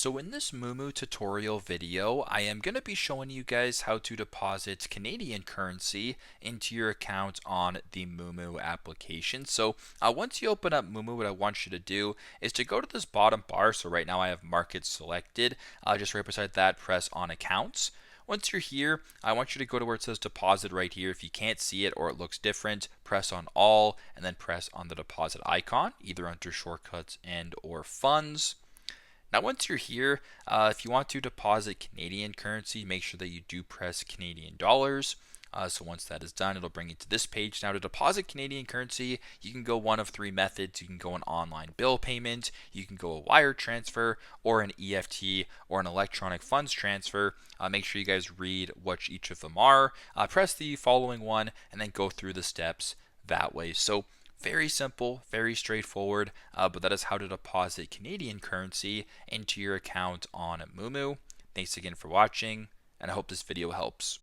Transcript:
So in this Moomoo tutorial video, I am going to be showing you guys how to deposit Canadian currency into your account on the Moomoo application. So once you open up Moomoo, what I want you to do is to go to this bottom bar. So right now I have markets selected. Just right beside that, press on accounts. Once you're here, I want you to go to where it says deposit right here. If you can't see it or it looks different, press on all and then press on the deposit icon, either under shortcuts and or funds. Now, once you're here, if you want to deposit Canadian currency, make sure that you do press Canadian dollars. So once that is done, it'll bring you to this page. Now, to deposit Canadian currency, you can go one of three methods. You can go an online bill payment, you can go a wire transfer, or an EFT, or an electronic funds transfer. Make sure you guys read what each of them are. Press the following one, and then go through the steps that way. So very simple, very straightforward, but that is how to deposit Canadian currency into your account on Moomoo. Thanks again for watching, and I hope this video helps.